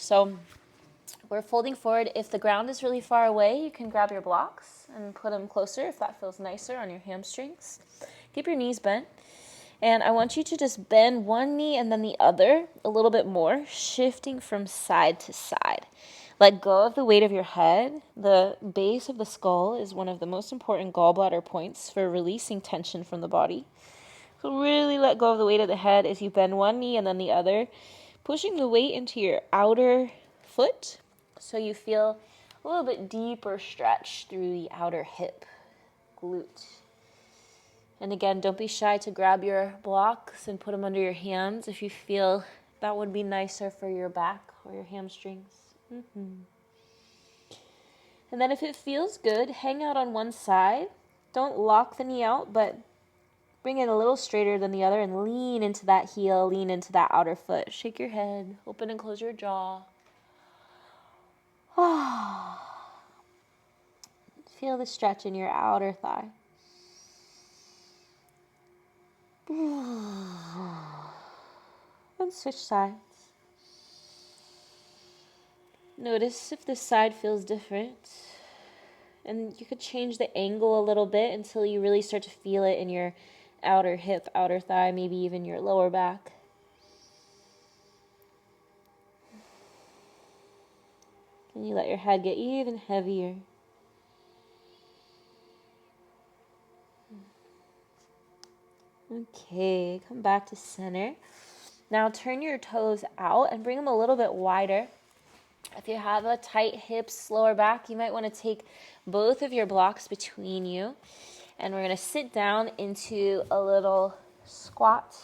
So we're folding forward. If the ground is really far away, you can grab your blocks and put them closer if that feels nicer on your hamstrings. Keep your knees bent. And I want you to just bend one knee and then the other a little bit more, shifting from side to side. Let go of the weight of your head. The base of the skull is one of the most important gallbladder points for releasing tension from the body. So really let go of the weight of the head as you bend one knee and then the other, pushing the weight into your outer foot so you feel a little bit deeper stretch through the outer hip, glute. And again, don't be shy to grab your blocks and put them under your hands if you feel that would be nicer for your back or your hamstrings. And then if it feels good, hang out on one side. Don't lock the knee out, but bring it a little straighter than the other and lean into that heel, lean into that outer foot. Shake your head, open and close your jaw. Feel the stretch in your outer thigh. And switch sides. Notice if this side feels different. And you could change the angle a little bit until you really start to feel it in your outer hip, outer thigh, maybe even your lower back. And you let your head get even heavier. Okay, come back to center. Now turn your toes out and bring them a little bit wider. If you have a tight hips, lower back, you might want to take both of your blocks between you. And we're going to sit down into a little squat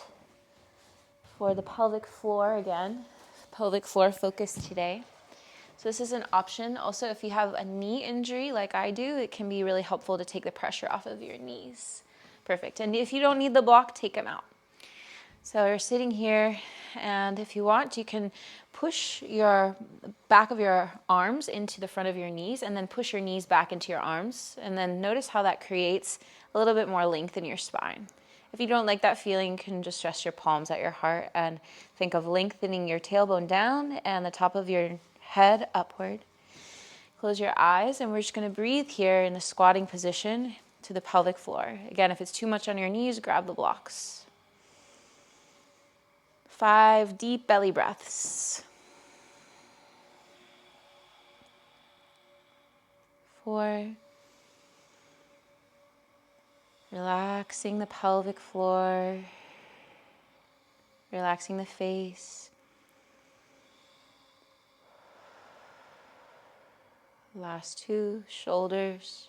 for the pelvic floor again. Pelvic floor focus today. So this is an option. Also, if you have a knee injury like I do, it can be really helpful to take the pressure off of your knees. Perfect. And if you don't need the block, take them out. So you're sitting here, and if you want, you can push your back of your arms into the front of your knees and then push your knees back into your arms. And then notice how that creates a little bit more length in your spine. If you don't like that feeling, you can just rest your palms at your heart and think of lengthening your tailbone down and the top of your head upward. Close your eyes, and we're just going to breathe here in the squatting position to the pelvic floor. Again, if it's too much on your knees, grab the blocks. 5 deep belly breaths. 4. Relaxing the pelvic floor. Relaxing the face. Last 2, shoulders.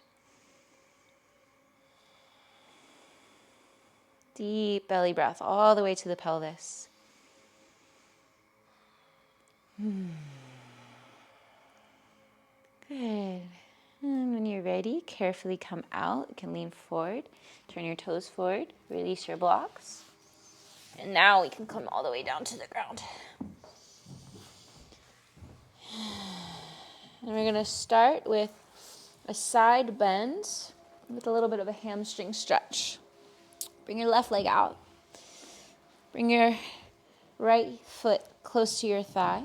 Deep belly breath all the way to the pelvis. Good. And when you're ready, carefully come out. You can lean forward, turn your toes forward, release your blocks. And now we can come all the way down to the ground. And we're going to start with a side bend with a little bit of a hamstring stretch. Bring your left leg out. Bring your right foot close to your thigh.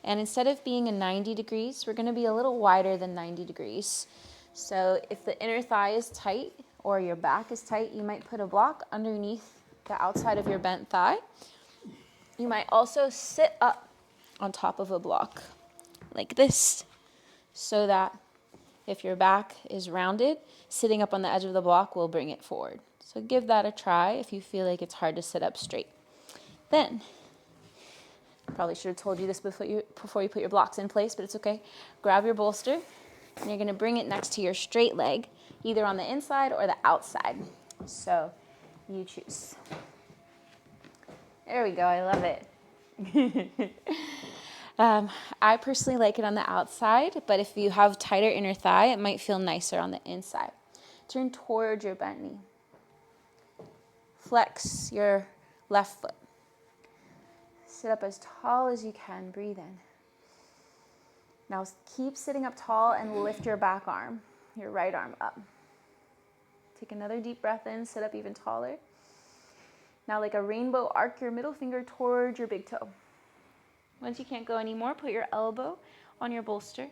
And instead of being in 90 degrees, we're going to be a little wider than 90 degrees. So if the inner thigh is tight or your back is tight, you might put a block underneath the outside of your bent thigh. You might also sit up on top of a block like this, so that if your back is rounded, sitting up on the edge of the block will bring it forward. So give that a try if you feel like it's hard to sit up straight. Then, probably should have told you this before you put your blocks in place, but it's okay. Grab your bolster, and you're going to bring it next to your straight leg, either on the inside or the outside. So you choose. There we go. I love it. I personally like it on the outside, but if you have tighter inner thigh, it might feel nicer on the inside. Turn towards your bent knee. Flex your left foot. Sit up as tall as you can. Breathe in. Now keep sitting up tall and lift your back arm, your right arm up. Take another deep breath in. Sit up even taller. Now like a rainbow, arc your middle finger towards your big toe. Once you can't go anymore, put your elbow on your bolster.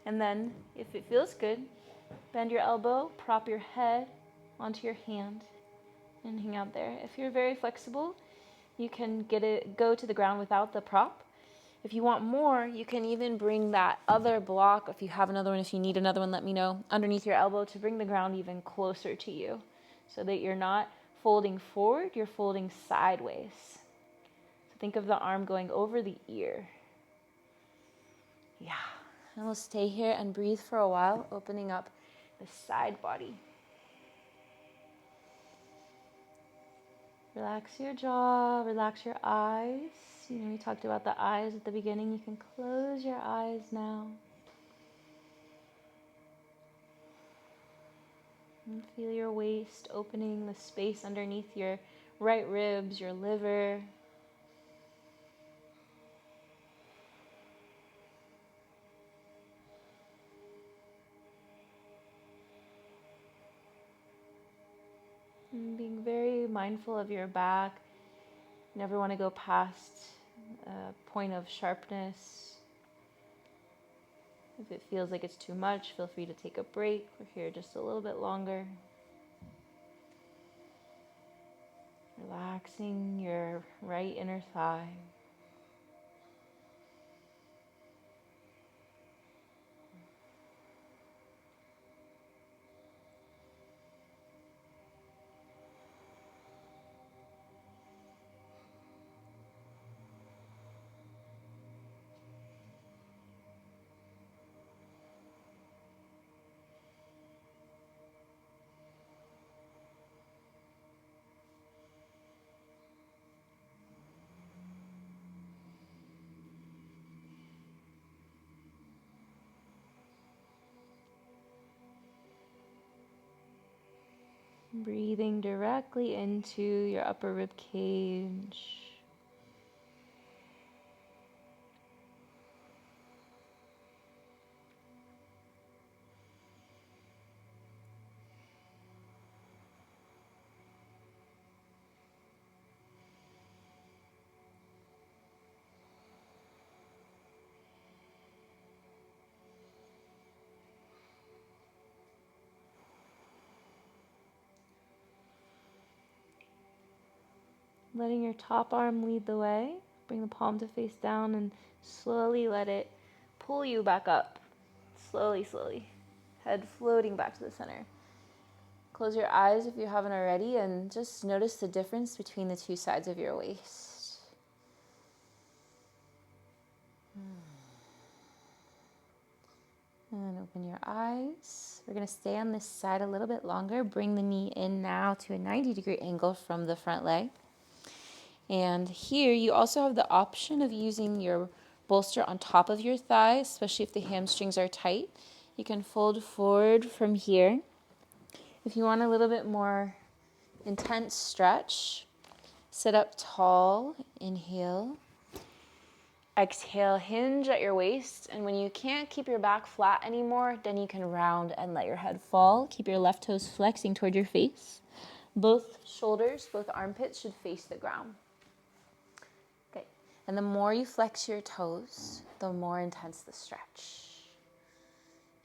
And then, if it feels good, bend your elbow, prop your head onto your hand, and hang out there. If you're very flexible, you can go to the ground without the prop. If you want more, you can even bring that other block, if you have another one, if you need another one, let me know, underneath your elbow to bring the ground even closer to you so that you're not folding forward, you're folding sideways. So think of the arm going over the ear. Yeah. And we'll stay here and breathe for a while, opening up the side body. Relax your jaw, relax your eyes. You know, we talked about the eyes at the beginning. You can close your eyes now. And feel your waist opening, the space underneath your right ribs, your liver. And being very mindful of your back. You never want to go past a point of sharpness. If it feels like it's too much, feel free to take a break. We're here just a little bit longer. Relaxing your right inner thigh. Breathing directly into your upper rib cage. Letting your top arm lead the way. Bring the palm to face down and slowly let it pull you back up. Slowly, slowly. Head floating back to the center. Close your eyes if you haven't already and just notice the difference between the two sides of your waist. And open your eyes. We're going to stay on this side a little bit longer. Bring the knee in now to a 90-degree angle from the front leg. And here you also have the option of using your bolster on top of your thigh, especially if the hamstrings are tight. You can fold forward from here. If you want a little bit more intense stretch, sit up tall, inhale. Exhale, hinge at your waist, and when you can't keep your back flat anymore, then you can round and let your head fall. Keep your left toes flexing toward your face. Both shoulders, both armpits should face the ground. Okay, and the more you flex your toes, the more intense the stretch.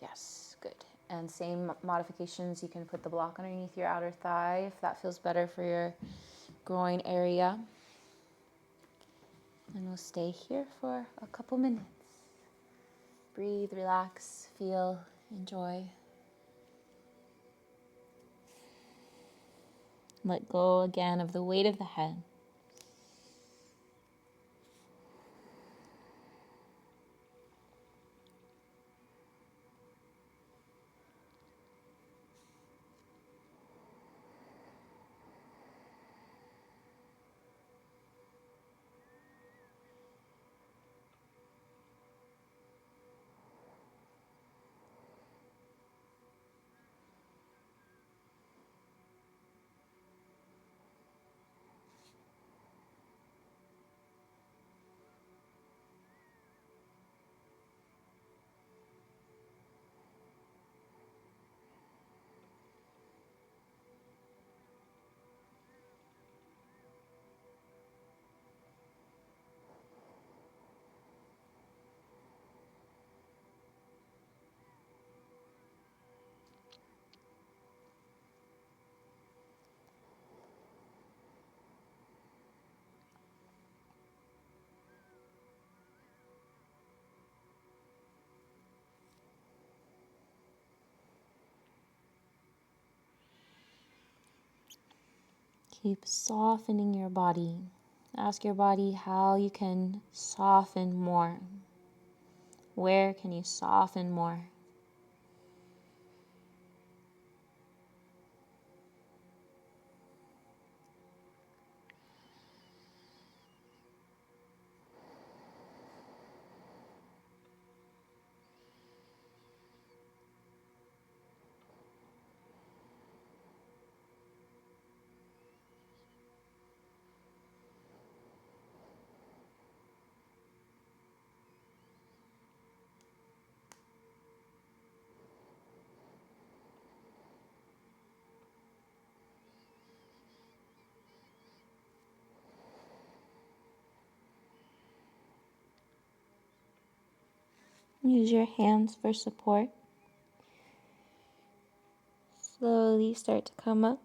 Yes, good. And same modifications, you can put the block underneath your outer thigh if that feels better for your groin area. And we'll stay here for a couple minutes. Breathe, relax, feel, enjoy. Let go again of the weight of the head. Keep softening your body. Ask your body how you can soften more. Where can you soften more? Use your hands for support. Slowly start to come up.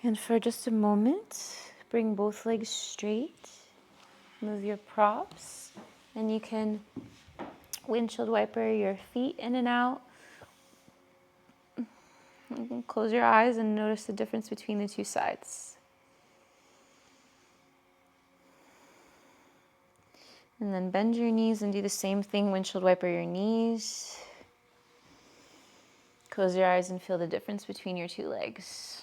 And for just a moment, bring both legs straight. Move your props. And you can windshield wiper your feet in and out. You can close your eyes and notice the difference between the two sides. And then bend your knees and do the same thing. Windshield wiper your knees. Close your eyes and feel the difference between your two legs.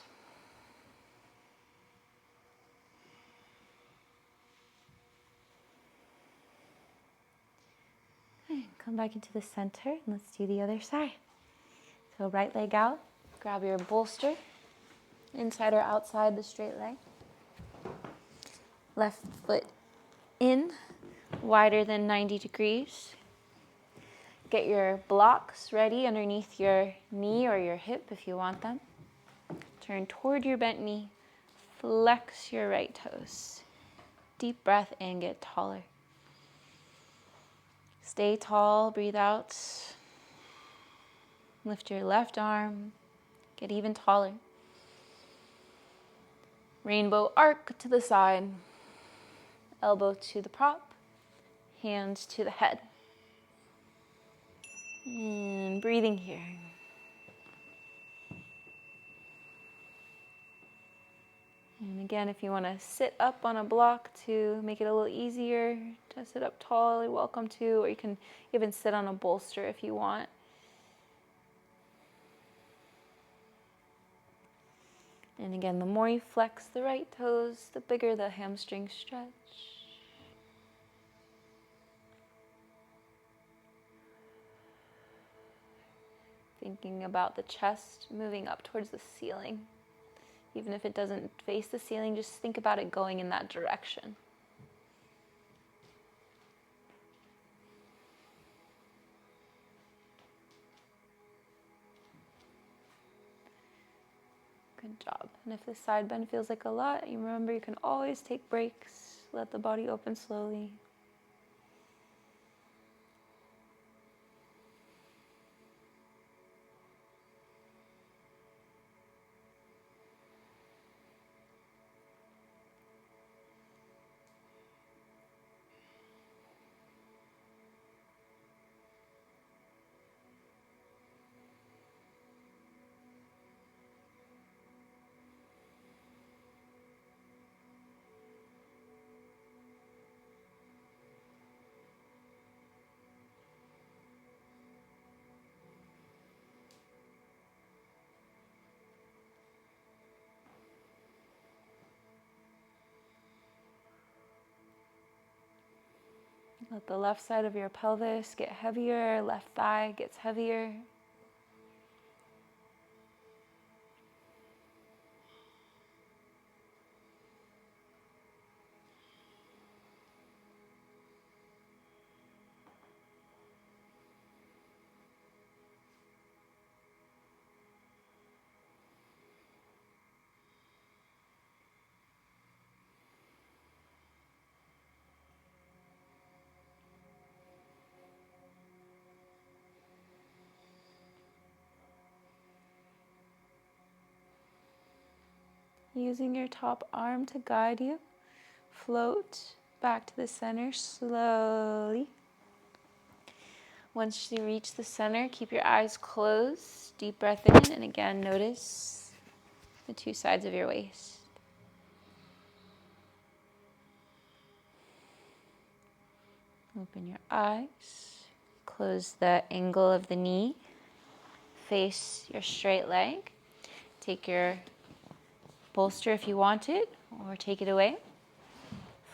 Okay, come back into the center and let's do the other side. So right leg out, grab your bolster, inside or outside the straight leg. Left foot in, wider than 90 degrees. Get your blocks ready underneath your knee or your hip if you want them. Turn toward your bent knee, flex your right toes. Deep breath and get taller. Stay tall, breathe out. Lift your left arm, get even taller. Rainbow arc to the side, elbow to the prop, hands to the head. And breathing here. And again, if you want to sit up on a block to make it a little easier to sit up tall, you're welcome to, or you can even sit on a bolster if you want. And again, the more you flex the right toes, the bigger the hamstring stretch. Thinking about the chest moving up towards the ceiling. Even if it doesn't face the ceiling, just think about it going in that direction. Good job. And if this side bend feels like a lot, you remember you can always take breaks. Let the body open slowly. Let the left side of your pelvis get heavier, left thigh gets heavier. Using your top arm to guide you, float back to the center slowly. Once you reach the center, keep your eyes closed. Deep breath in, and again, notice the two sides of your waist. Open your eyes. Close the angle of the knee. Face your straight leg. Take your bolster if you want it, or take it away.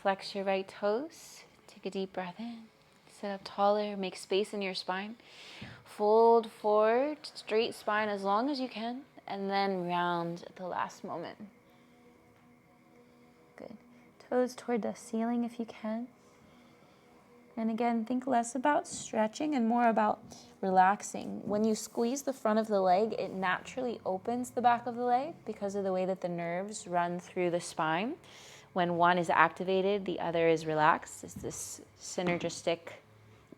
Flex your right toes. Take a deep breath in. Sit up taller. Make space in your spine. Fold forward, straight spine as long as you can, and then round at the last moment. Good. Toes toward the ceiling if you can. And again, think less about stretching and more about relaxing. When you squeeze the front of the leg, it naturally opens the back of the leg because of the way that the nerves run through the spine. When one is activated, the other is relaxed. It's this synergistic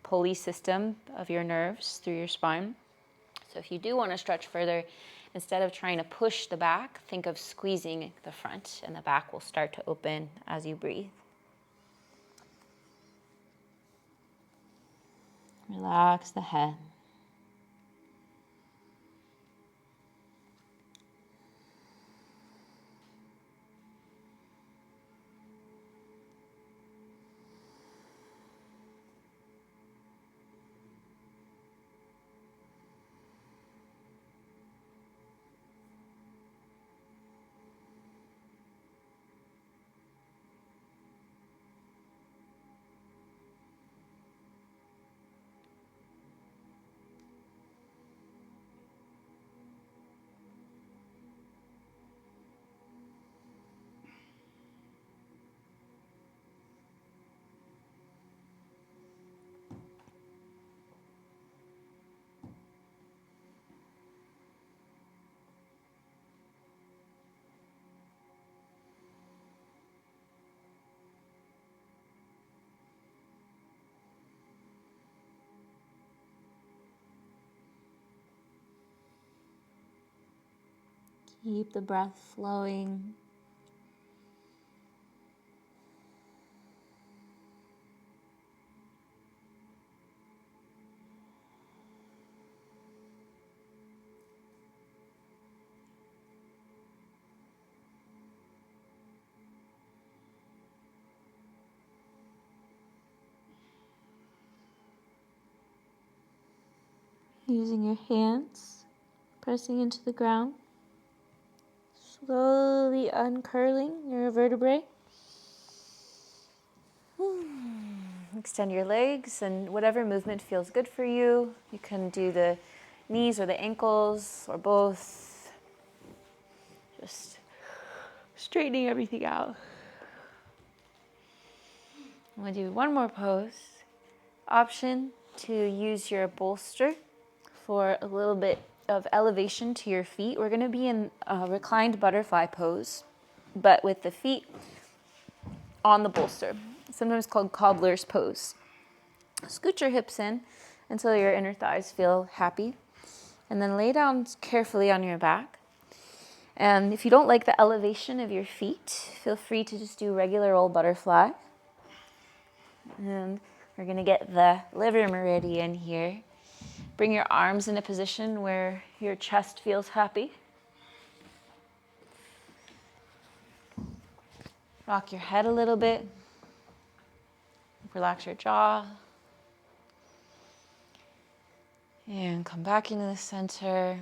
pulley system of your nerves through your spine. So if you do want to stretch further, instead of trying to push the back, think of squeezing the front, and the back will start to open as you breathe. Relax the head. Keep the breath flowing. Using your hands, pressing into the ground. Slowly uncurling your vertebrae. Extend your legs, and whatever movement feels good for you. You can do the knees or the ankles or both. Just straightening everything out. I'm going to do one more pose. Option to use your bolster for a little bit of elevation to your feet. We're going to be in a reclined butterfly pose, but with the feet on the bolster, sometimes called cobbler's pose. Scoot your hips in until your inner thighs feel happy, and then lay down carefully on your back. And if you don't like the elevation of your feet, feel free to just do regular old butterfly. And we're going to get the liver meridian here. Bring your arms in a position where your chest feels happy. Rock your head a little bit. Relax your jaw. And come back into the center.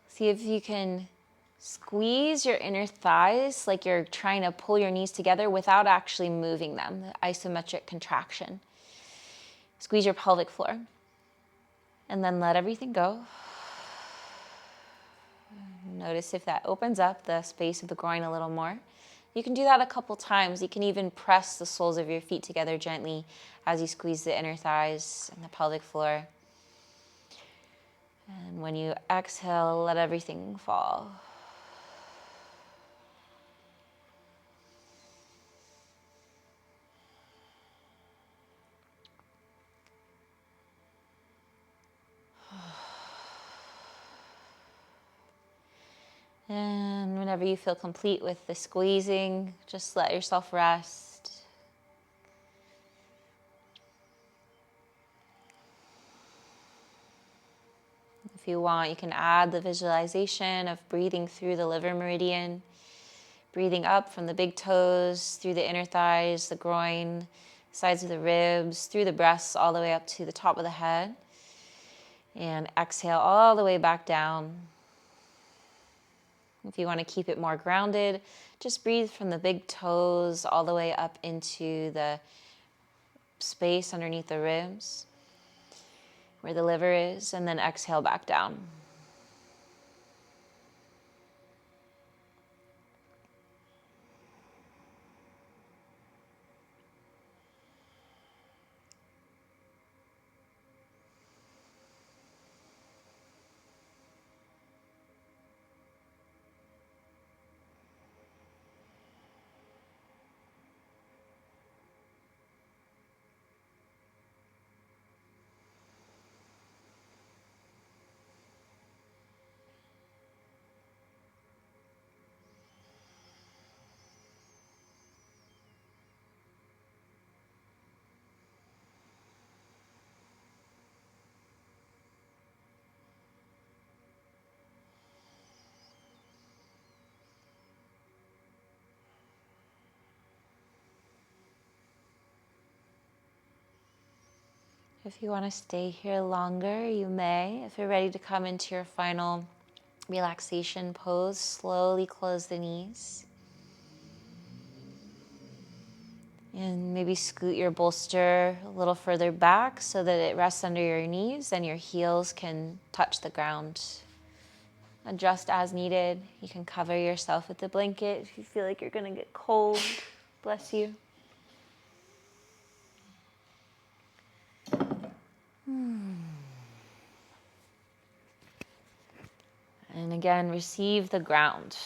See if you can squeeze your inner thighs like you're trying to pull your knees together without actually moving them, the isometric contraction. Squeeze your pelvic floor, and then let everything go. Notice if that opens up the space of the groin a little more. You can do that a couple times. You can even press the soles of your feet together gently as you squeeze the inner thighs and the pelvic floor. And when you exhale, let everything fall. And whenever you feel complete with the squeezing, just let yourself rest. If you want, you can add the visualization of breathing through the liver meridian, breathing up from the big toes, through the inner thighs, the groin, sides of the ribs, through the breasts, all the way up to the top of the head. And exhale all the way back down. If you want to keep it more grounded, just breathe from the big toes all the way up into the space underneath the ribs, where the liver is, and then exhale back down. If you want to stay here longer, you may. If you're ready to come into your final relaxation pose, slowly close the knees. And maybe scoot your bolster a little further back so that it rests under your knees and your heels can touch the ground. Adjust as needed. You can cover yourself with the blanket if you feel like you're going to get cold. Bless you. And again, receive the ground.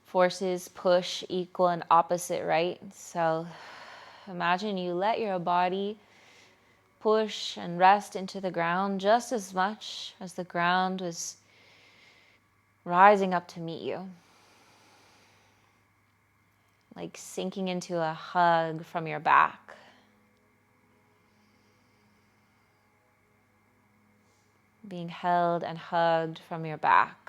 Forces push equal and opposite, right? So imagine you let your body push and rest into the ground just as much as the ground was rising up to meet you. Like sinking into a hug from your back. Being held and hugged from your back.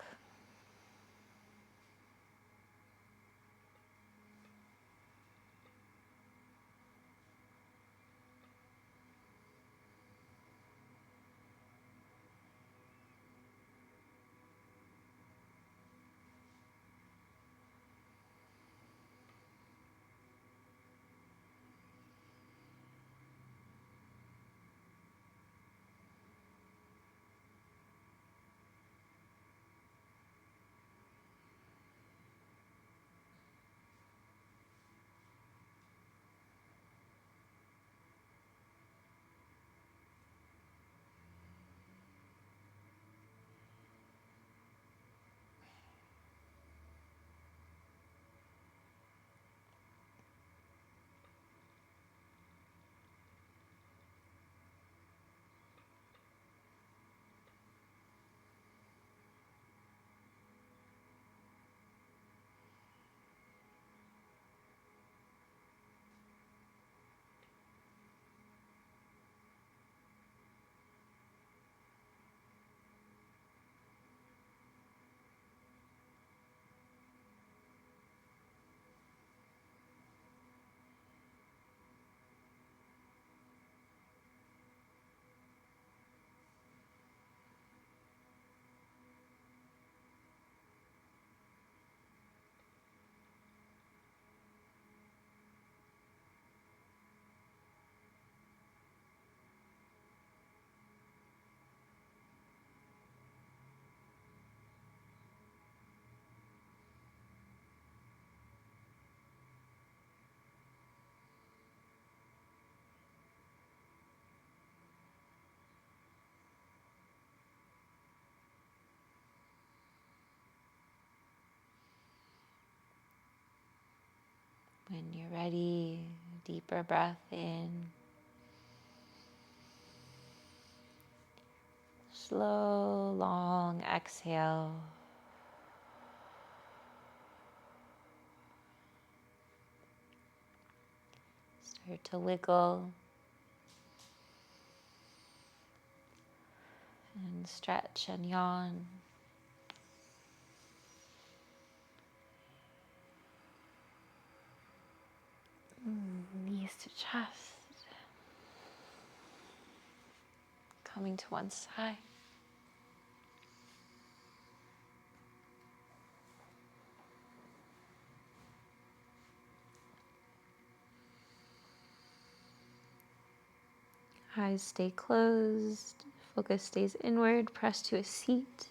When you're ready, deeper breath in. Slow, long exhale. Start to wiggle. And stretch and yawn. Knees to chest. Coming to one side. Eyes stay closed. Focus stays inward. Press to a seat.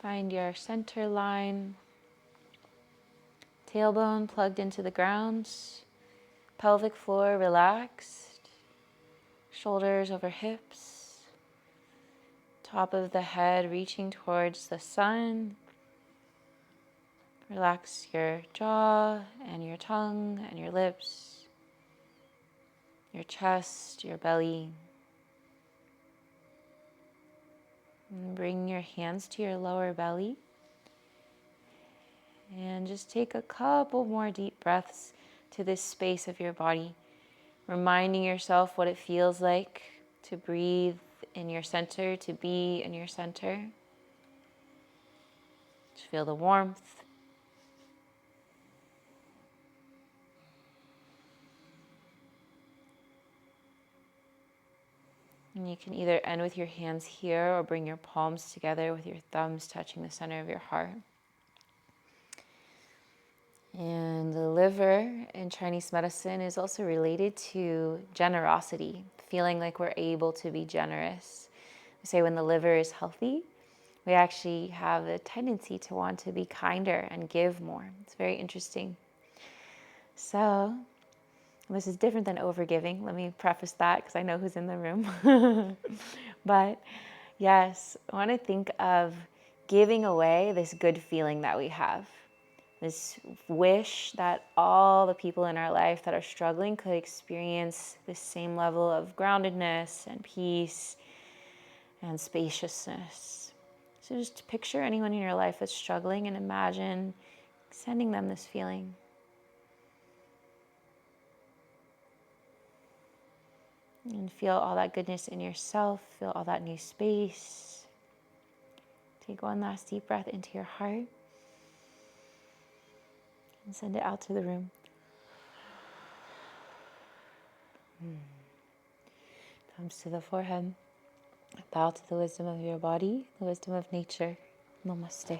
Find your center line. Tailbone plugged into the ground. Pelvic floor relaxed. Shoulders over hips. Top of the head reaching towards the sun. Relax your jaw and your tongue and your lips. Your chest, your belly. And bring your hands to your lower belly. And just take a couple more deep breaths to this space of your body, reminding yourself what it feels like to breathe in your center, to be in your center. Just feel the warmth. And you can either end with your hands here or bring your palms together with your thumbs touching the center of your heart. And the liver in Chinese medicine is also related to generosity, feeling like we're able to be generous. We say when the liver is healthy, we actually have a tendency to want to be kinder and give more. It's very interesting. So, this is different than overgiving. Let me preface that because I know who's in the room. But yes, I want to think of giving away this good feeling that we have. This wish that all the people in our life that are struggling could experience this same level of groundedness and peace and spaciousness. So just picture anyone in your life that's struggling and imagine sending them this feeling. And feel all that goodness in yourself, feel all that new space. Take one last deep breath into your heart and send it out to the room. Thumbs to the forehead. Bow to the wisdom of your body, the wisdom of nature. Namaste.